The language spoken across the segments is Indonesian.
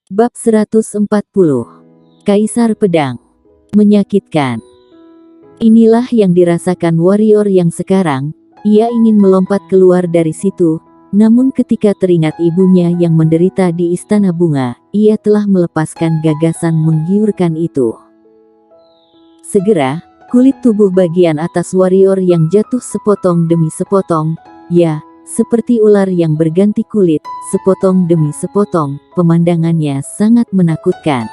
Bab 140. Kaisar Pedang. Menyakitkan. Inilah yang dirasakan warrior yang sekarang. Ia ingin melompat keluar dari situ, namun ketika teringat ibunya yang menderita di Istana Bunga, ia telah melepaskan gagasan menggiurkan itu. Segera, kulit tubuh bagian atas warrior yang jatuh sepotong demi sepotong, ya, seperti ular yang berganti kulit, sepotong demi sepotong. Pemandangannya sangat menakutkan.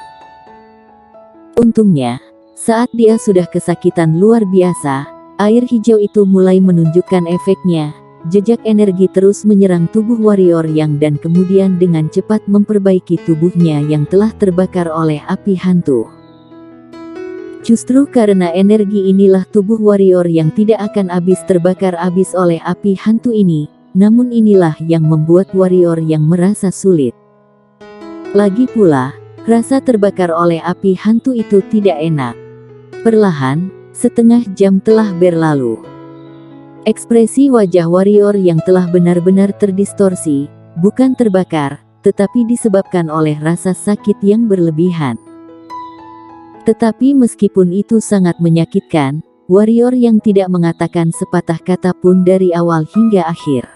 Untungnya, saat dia sudah kesakitan luar biasa, air hijau itu mulai menunjukkan efeknya. Jejak energi terus menyerang tubuh warrior yang dan kemudian dengan cepat memperbaiki tubuhnya yang telah terbakar oleh api hantu. Justru karena energi inilah tubuh warrior yang tidak akan habis terbakar habis oleh api hantu ini. Namun inilah yang membuat warrior yang merasa sulit. Lagi pula, rasa terbakar oleh api hantu itu tidak enak. Perlahan, setengah jam telah berlalu. Ekspresi wajah warrior yang telah benar-benar terdistorsi, bukan terbakar, tetapi disebabkan oleh rasa sakit yang berlebihan. Tetapi meskipun itu sangat menyakitkan, warrior yang tidak mengatakan sepatah kata pun dari awal hingga akhir.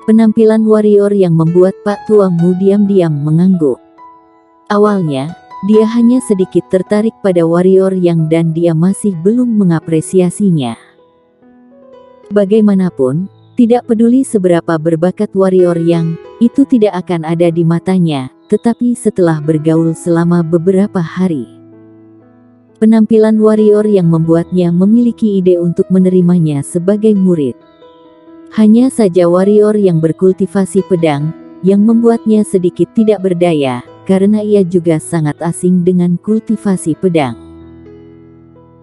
Penampilan warrior yang membuat Pak Tuamu diam-diam mengangguk. Awalnya, dia hanya sedikit tertarik pada warrior yang dan dia masih belum mengapresiasinya. Bagaimanapun, tidak peduli seberapa berbakat warrior yang, itu tidak akan ada di matanya, tetapi setelah bergaul selama beberapa hari. Penampilan warrior yang membuatnya memiliki ide untuk menerimanya sebagai murid. Hanya saja warrior yang berkultivasi pedang, yang membuatnya sedikit tidak berdaya, karena ia juga sangat asing dengan kultivasi pedang.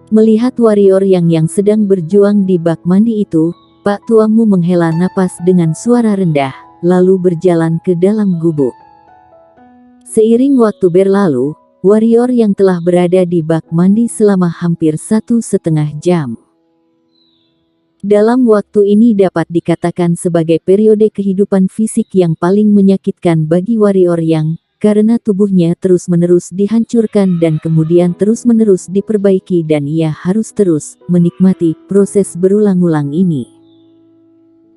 Melihat warrior yang sedang berjuang di bak mandi itu, Pak Tuamu menghela napas dengan suara rendah, lalu berjalan ke dalam gubuk. Seiring waktu berlalu, warrior yang telah berada di bak mandi selama hampir 1,5 jam. Dalam waktu ini dapat dikatakan sebagai periode kehidupan fisik yang paling menyakitkan bagi warrior yang, karena tubuhnya terus-menerus dihancurkan dan kemudian terus-menerus diperbaiki dan ia harus terus menikmati proses berulang-ulang ini.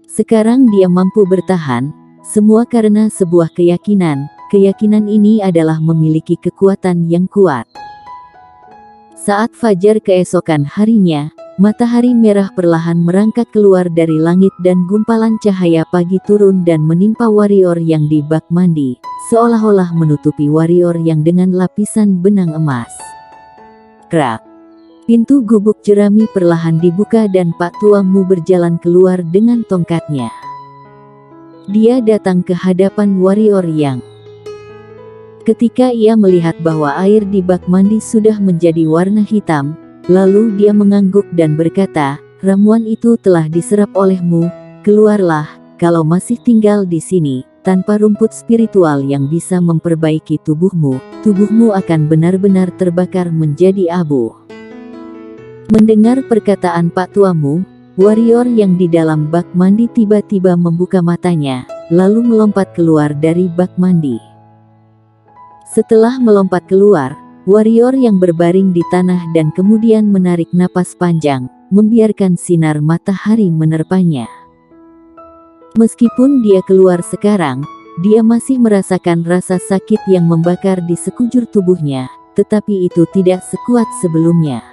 Sekarang dia mampu bertahan, semua karena sebuah keyakinan. Keyakinan ini adalah memiliki kekuatan yang kuat. Saat fajar keesokan harinya, matahari merah perlahan merangkak keluar dari langit dan gumpalan cahaya pagi turun dan menimpa warrior yang di bak mandi, seolah-olah menutupi warrior yang dengan lapisan benang emas. Krak! Pintu gubuk jerami perlahan dibuka dan Pak Tuamu berjalan keluar dengan tongkatnya. Dia datang ke hadapan warrior yang. Ketika ia melihat bahwa air di bak mandi sudah menjadi warna hitam, lalu dia mengangguk dan berkata, "Ramuan itu telah diserap olehmu, keluarlah. Kalau masih tinggal di sini, tanpa rumput spiritual yang bisa memperbaiki tubuhmu akan benar-benar terbakar menjadi abu." Mendengar perkataan Pak Tuamu, warrior yang di dalam bak mandi tiba-tiba membuka matanya, lalu melompat keluar dari bak mandi. Setelah melompat keluar, warrior yang berbaring di tanah dan kemudian menarik napas panjang, membiarkan sinar matahari menerpanya. Meskipun dia keluar sekarang, dia masih merasakan rasa sakit yang membakar di sekujur tubuhnya, tetapi itu tidak sekuat sebelumnya.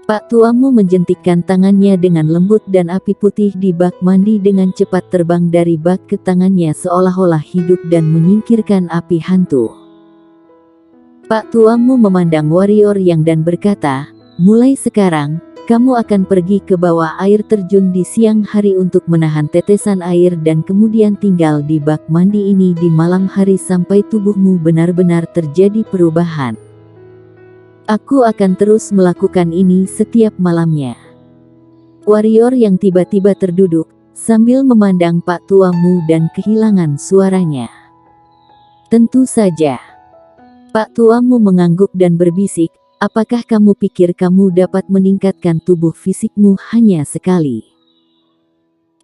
Pak Tuamu menjentikkan tangannya dengan lembut dan api putih di bak mandi dengan cepat terbang dari bak ke tangannya seolah-olah hidup dan menyingkirkan api hantu. Pak Tuamu memandang warrior yang dan berkata, "Mulai sekarang, kamu akan pergi ke bawah air terjun di siang hari untuk menahan tetesan air dan kemudian tinggal di bak mandi ini di malam hari sampai tubuhmu benar-benar terjadi perubahan. Aku akan terus melakukan ini setiap malamnya." Warrior yang tiba-tiba terduduk, sambil memandang Pak Tuamu dan kehilangan suaranya. "Tentu saja." Pak Tuamu mengangguk dan berbisik, "Apakah kamu pikir kamu dapat meningkatkan tubuh fisikmu hanya sekali?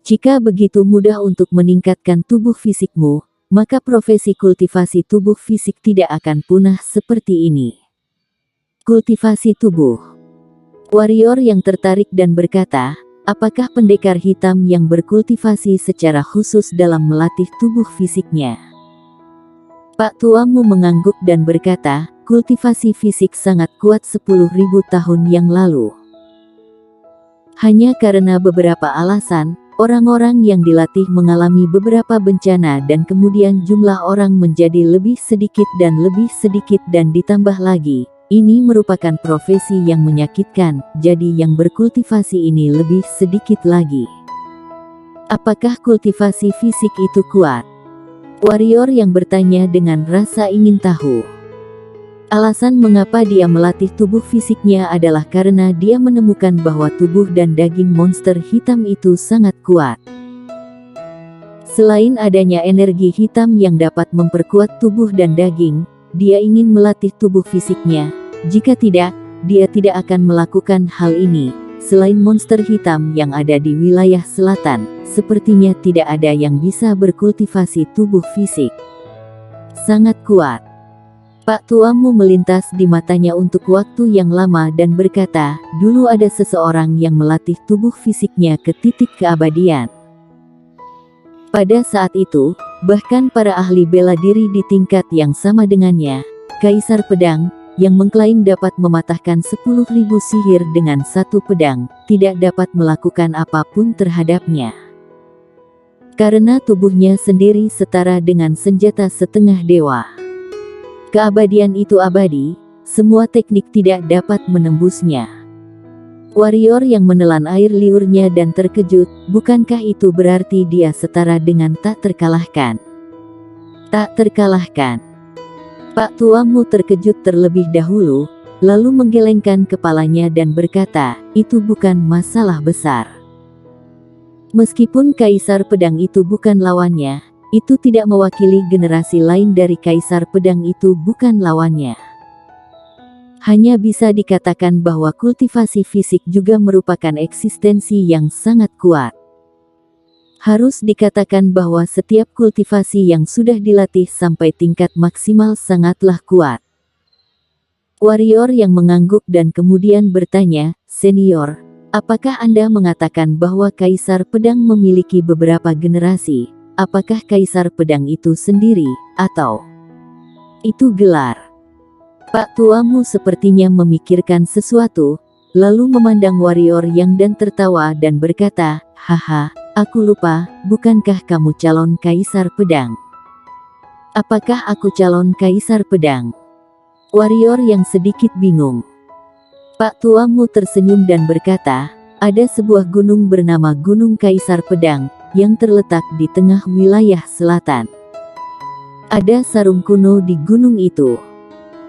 Jika begitu mudah untuk meningkatkan tubuh fisikmu, maka profesi kultivasi tubuh fisik tidak akan punah seperti ini. Kultivasi tubuh. Warrior yang tertarik dan berkata, apakah pendekar hitam yang berkultivasi secara khusus dalam melatih tubuh fisiknya? Pak Tuamu mengangguk dan berkata, kultivasi fisik sangat kuat 10.000 tahun yang lalu. Hanya karena beberapa alasan, orang-orang yang dilatih mengalami beberapa bencana dan kemudian jumlah orang menjadi lebih sedikit dan ditambah lagi. Ini merupakan profesi yang menyakitkan, jadi yang berkultivasi ini lebih sedikit lagi. Apakah kultivasi fisik itu kuat? Warrior yang bertanya dengan rasa ingin tahu. Alasan mengapa dia melatih tubuh fisiknya adalah karena dia menemukan bahwa tubuh dan daging monster hitam itu sangat kuat. Selain adanya energi hitam yang dapat memperkuat tubuh dan daging, dia ingin melatih tubuh fisiknya. Jika tidak, dia tidak akan melakukan hal ini. Selain monster hitam yang ada di wilayah selatan, sepertinya tidak ada yang bisa berkultivasi tubuh fisik. Sangat kuat. Pak Tuamu melintas di matanya untuk waktu yang lama dan berkata, dulu ada seseorang yang melatih tubuh fisiknya ke titik keabadian. Pada saat itu, bahkan para ahli bela diri di tingkat yang sama dengannya, Kaisar Pedang, yang mengklaim dapat mematahkan 10.000 sihir dengan satu pedang, tidak dapat melakukan apapun terhadapnya. Karena tubuhnya sendiri setara dengan senjata setengah dewa. Keabadian itu abadi, semua teknik tidak dapat menembusnya. Warrior yang menelan air liurnya dan terkejut, bukankah itu berarti dia setara dengan tak terkalahkan? Tak terkalahkan. Pak Tuamu terkejut terlebih dahulu, lalu menggelengkan kepalanya dan berkata, itu bukan masalah besar. Meskipun Kaisar Pedang itu bukan lawannya, itu tidak mewakili generasi lain dari Kaisar Pedang itu bukan lawannya. Hanya bisa dikatakan bahwa kultivasi fisik juga merupakan eksistensi yang sangat kuat. Harus dikatakan bahwa setiap kultivasi yang sudah dilatih sampai tingkat maksimal sangatlah kuat. Warrior yang mengangguk dan kemudian bertanya, Senior, apakah Anda mengatakan bahwa Kaisar Pedang memiliki beberapa generasi? Apakah Kaisar Pedang itu sendiri, atau itu gelar? Pak Tuamu sepertinya memikirkan sesuatu, lalu memandang Warrior yang dan tertawa dan berkata, haha. Aku lupa, bukankah kamu calon Kaisar Pedang? Apakah aku calon Kaisar Pedang? Warrior yang sedikit bingung. Pak Tuamu tersenyum dan berkata, ada sebuah gunung bernama Gunung Kaisar Pedang, yang terletak di tengah wilayah selatan. Ada sarung kuno di gunung itu.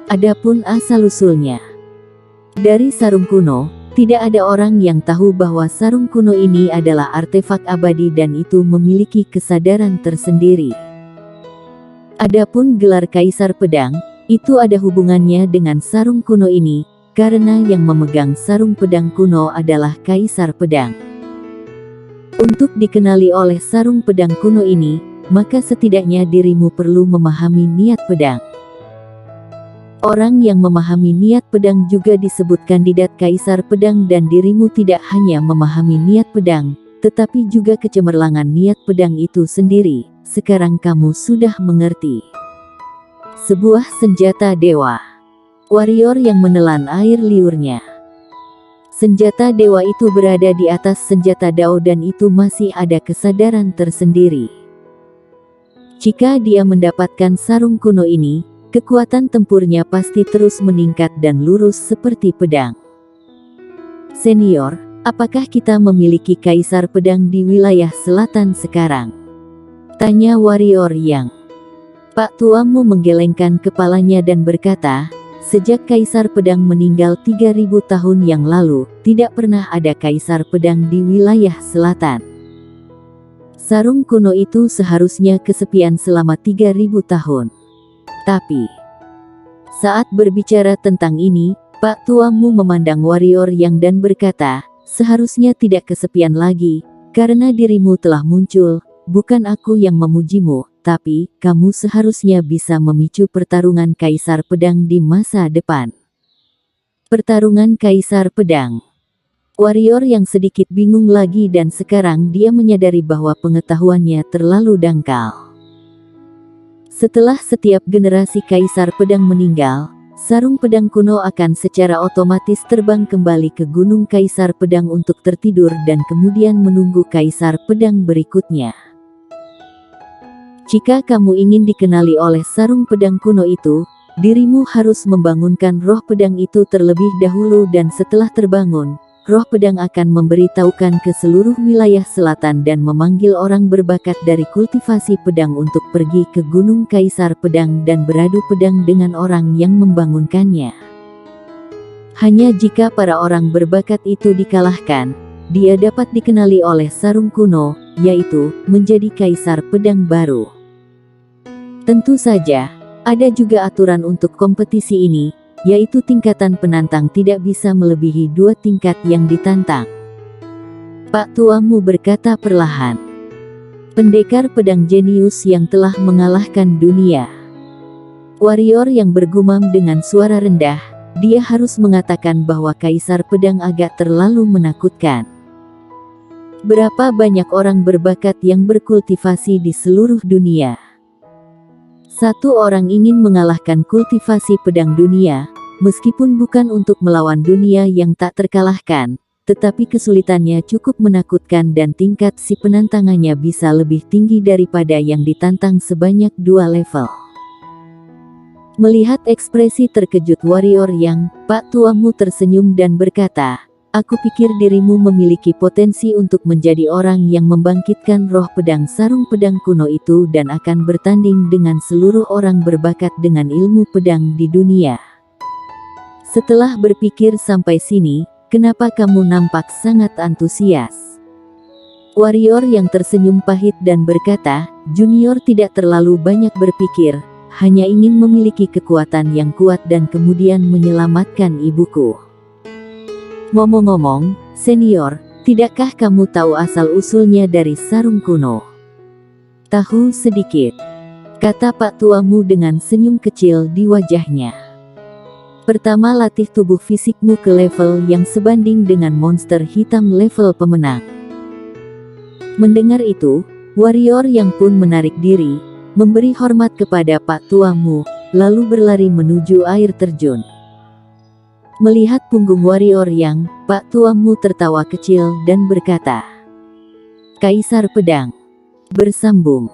Adapun asal-usulnya. Dari sarung kuno, tidak ada orang yang tahu bahwa sarung kuno ini adalah artefak abadi dan itu memiliki kesadaran tersendiri. Adapun gelar Kaisar Pedang, itu ada hubungannya dengan sarung kuno ini, karena yang memegang sarung pedang kuno adalah Kaisar Pedang. Untuk dikenali oleh sarung pedang kuno ini, maka setidaknya dirimu perlu memahami niat pedang. Orang yang memahami niat pedang juga disebut kandidat Kaisar Pedang dan dirimu tidak hanya memahami niat pedang, tetapi juga kecemerlangan niat pedang itu sendiri. Sekarang kamu sudah mengerti. Sebuah senjata dewa. Warrior yang menelan air liurnya. Senjata dewa itu berada di atas senjata Dao dan itu masih ada kesadaran tersendiri. Jika dia mendapatkan sarung kuno ini, kekuatan tempurnya pasti terus meningkat dan lurus seperti pedang. Senior, apakah kita memiliki Kaisar Pedang di wilayah selatan sekarang? Tanya Warrior yang. Pak Tuamu menggelengkan kepalanya dan berkata, sejak Kaisar Pedang meninggal 3000 tahun yang lalu, tidak pernah ada Kaisar Pedang di wilayah selatan. Sarung kuno itu seharusnya kesepian selama 3000 tahun. Tapi, saat berbicara tentang ini, Pak Tuamu memandang Warrior yang dan berkata, seharusnya tidak kesepian lagi, karena dirimu telah muncul, bukan aku yang memujimu, tapi kamu seharusnya bisa memicu pertarungan Kaisar Pedang di masa depan. Pertarungan Kaisar Pedang. Warrior yang sedikit bingung lagi dan sekarang dia menyadari bahwa pengetahuannya terlalu dangkal. Setelah setiap generasi Kaisar Pedang meninggal, sarung pedang kuno akan secara otomatis terbang kembali ke Gunung Kaisar Pedang untuk tertidur dan kemudian menunggu Kaisar Pedang berikutnya. Jika kamu ingin dikenali oleh sarung pedang kuno itu, dirimu harus membangunkan roh pedang itu terlebih dahulu dan setelah terbangun, roh pedang akan memberitahukan ke seluruh wilayah selatan dan memanggil orang berbakat dari kultivasi pedang untuk pergi ke Gunung Kaisar Pedang dan beradu pedang dengan orang yang membangunkannya. Hanya jika para orang berbakat itu dikalahkan, dia dapat dikenali oleh sarung kuno, yaitu menjadi Kaisar Pedang baru. Tentu saja, ada juga aturan untuk kompetisi ini, yaitu tingkatan penantang tidak bisa melebihi 2 tingkat yang ditantang. Pak tuamu berkata perlahan. Pendekar pedang jenius yang telah mengalahkan dunia. Warrior yang bergumam dengan suara rendah, dia harus mengatakan bahwa Kaisar Pedang agak terlalu menakutkan. Berapa banyak orang berbakat yang berkultivasi di seluruh dunia? Satu orang ingin mengalahkan kultivasi pedang dunia, meskipun bukan untuk melawan dunia yang tak terkalahkan, tetapi kesulitannya cukup menakutkan dan tingkat si penantangannya bisa lebih tinggi daripada yang ditantang sebanyak 2 level. Melihat ekspresi terkejut warrior yang, Pak tuamu tersenyum dan berkata, aku pikir dirimu memiliki potensi untuk menjadi orang yang membangkitkan roh pedang sarung pedang kuno itu dan akan bertanding dengan seluruh orang berbakat dengan ilmu pedang di dunia. Setelah berpikir sampai sini, kenapa kamu nampak sangat antusias? Warrior yang tersenyum pahit dan berkata, Junior tidak terlalu banyak berpikir, hanya ingin memiliki kekuatan yang kuat dan kemudian menyelamatkan ibuku. Ngomong-ngomong, senior, tidakkah kamu tahu asal-usulnya dari sarung kuno? Tahu sedikit, kata Pak tuamu dengan senyum kecil di wajahnya. Pertama, latih tubuh fisikmu ke level yang sebanding dengan monster hitam level pemenang. Mendengar itu, warrior yang pun menarik diri, memberi hormat kepada Pak tuamu, lalu berlari menuju air terjun. Melihat punggung warrior yang, Pak tuamu tertawa kecil dan berkata, Kaisar Pedang. Bersambung.